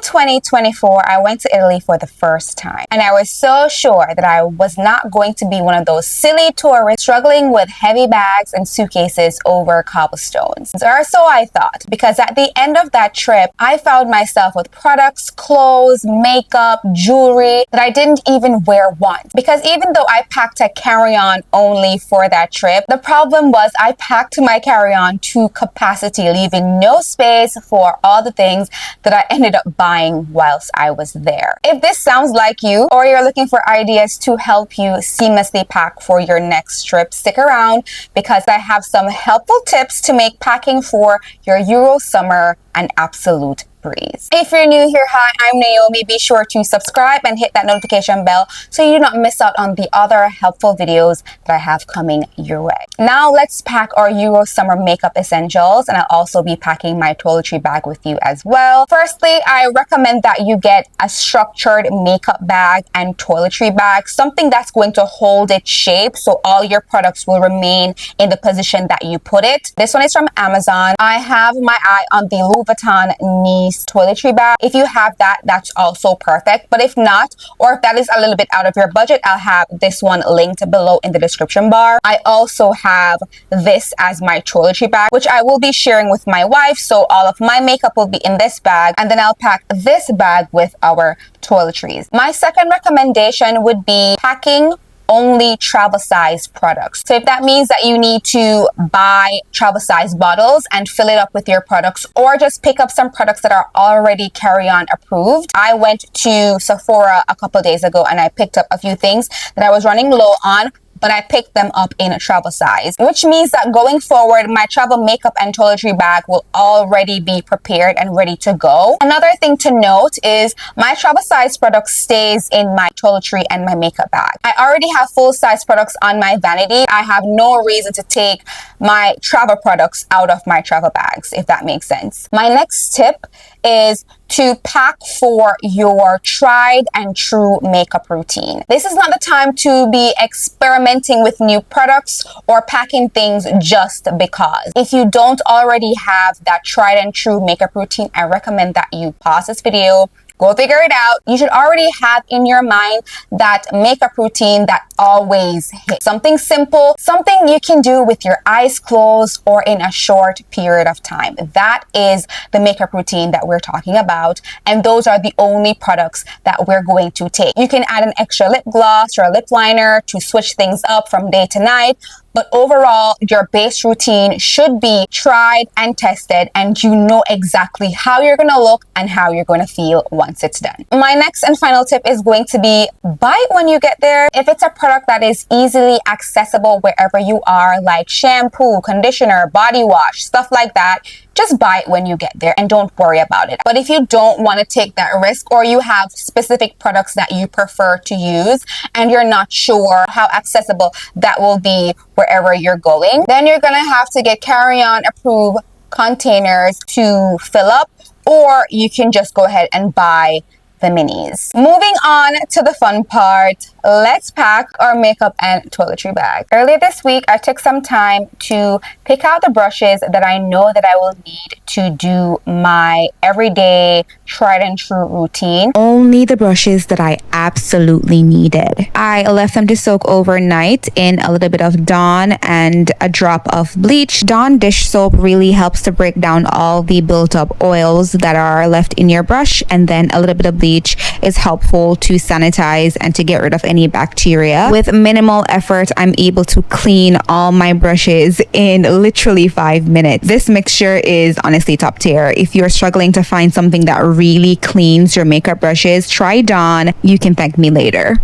2024, I went to Italy for the first time, and I was so sure that I was not going to be one of those silly tourists struggling with heavy bags and suitcases over cobblestones. Or so I thought, because at the end of that trip, I found myself with products, clothes, makeup, jewelry that I didn't even wear once. Because even though I packed a carry-on only for that trip, the problem was I packed my carry-on to capacity, leaving no space for all the things that I ended up buying whilst I was there. If this sounds like you, or you're looking for ideas to help you seamlessly pack for your next trip, stick around because I have some helpful tips to make packing for your Euro summer an absolute breeze. If you're new here, hi, I'm Naomi. Be sure to subscribe and hit that notification bell so you do not miss out on the other helpful videos that I have coming your way. Now let's pack our Euro summer makeup essentials, and I'll also be packing my toiletry bag with you as well. Firstly, I recommend that you get a structured makeup bag and toiletry bag, something that's going to hold its shape so all your products will remain in the position that you put it. This one is from Amazon. I have my eye on the Louis Vuitton Nice toiletry bag. If you have that, that's also perfect. But if not, or if that is a little bit out of your budget, I'll have this one linked below in the description bar. I also have this as my toiletry bag, which I will be sharing with my wife. So all of my makeup will be in this bag, and then I'll pack this bag with our toiletries. My second recommendation would be packing only travel size products. So if that means that you need to buy travel size bottles and fill it up with your products, or just pick up some products that are already carry-on approved. I went to Sephora a couple days ago and I picked up a few things that I was running low on, but I picked them up in a travel size, which means that going forward, my travel makeup and toiletry bag will already be prepared and ready to go. Another thing to note is my travel size product stays in my toiletry and my makeup bag. I already have full size products on my vanity. I have no reason to take my travel products out of my travel bags, if that makes sense. My next tip is to pack for your tried and true makeup routine. This is not the time to be experimenting with new products or packing things just because. If you don't already have that tried and true makeup routine, I recommend that you pause this video, go figure it out. You should already have in your mind that makeup routine that always hits. Something simple, something you can do with your eyes closed or in a short period of time. That is the makeup routine that we're talking about, and those are the only products that we're going to take. You can add an extra lip gloss or a lip liner to switch things up from day to night, but overall, your base routine should be tried and tested, and you know exactly how you're going to look and how you're going to feel once it's done. My next and final tip is going to be buy it when you get there. If it's a product that is easily accessible wherever you are, like shampoo, conditioner, body wash, stuff like that, just buy it when you get there and don't worry about it. But if you don't want to take that risk, or you have specific products that you prefer to use and you're not sure how accessible that will be wherever you're going, then you're going to have to get carry-on approved containers to fill up, or you can just go ahead and buy the minis. Moving on to the fun part, let's pack our makeup and toiletry bag. Earlier this week, I took some time to pick out the brushes that I know that I will need to do my everyday tried and true routine. Only the brushes that I absolutely needed. I left them to soak overnight in a little bit of Dawn and a drop of bleach. Dawn dish soap really helps to break down all the built up oils that are left in your brush, and then a little bit of bleach is helpful to sanitize and to get rid of any bacteria. With minimal effort, I'm able to clean all my brushes in literally 5 minutes. This mixture is honestly top tier. If you're struggling to find something that really cleans your makeup brushes, try Dawn. You can thank me later.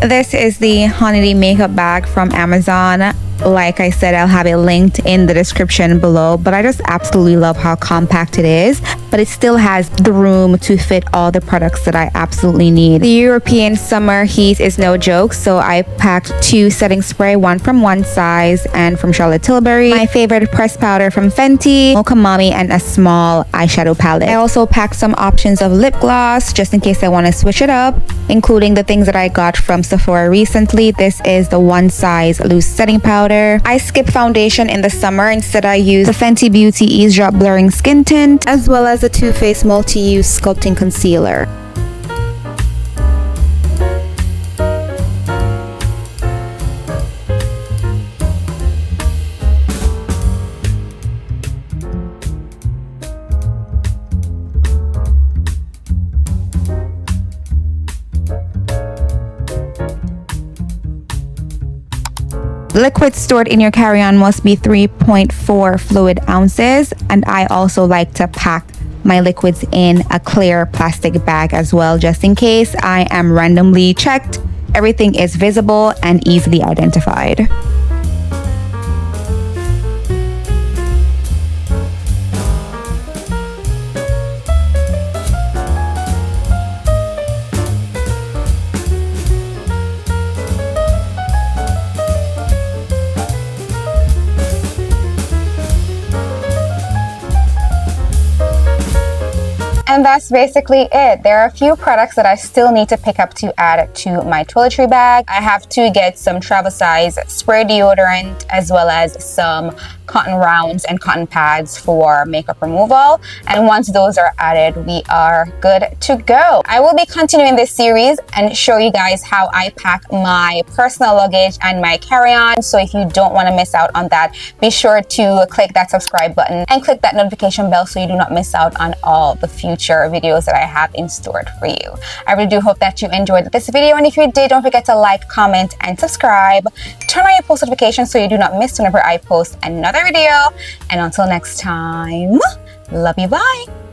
This is the Honeydee makeup bag from Amazon. Like I said, I'll have it linked in the description below, but I just absolutely love how compact it is, but it still has the room to fit all the products that I absolutely need. The European summer heat is no joke, so I packed 2 setting spray, one from One Size and from Charlotte Tilbury, my favorite pressed powder from Fenty, Mocha Mami, and a small eyeshadow palette. I also packed some options of lip gloss just in case I want to switch it up, including the things that I got from Sephora recently. This is the One Size loose setting powder. powder. I skip foundation in the summer. Instead, I use the Fenty Beauty Ease Drop Blurring Skin Tint, as well as the Too Faced Multi-Use Sculpting Concealer. Liquid stored in your carry-on must be 3.4 fluid ounces, and I also like to pack my liquids in a clear plastic bag as well, just in case I am randomly checked. Everything is visible and easily identified. And that's basically it. There are a few products that I still need to pick up to add to my toiletry bag. I have to get some travel size spray deodorant, as well as some cotton rounds and cotton pads for makeup removal. And once those are added, we are good to go. I will be continuing this series and show you guys how I pack my personal luggage and my carry-on. So if you don't want to miss out on that, be sure to click that subscribe button and click that notification bell so you do not miss out on all the future videos that I have in store for you. I really do hope that you enjoyed this video, and if you did, don't forget to like, comment, and subscribe. Turn on your post notifications so you do not miss whenever I post another video. And until next time, love you, bye.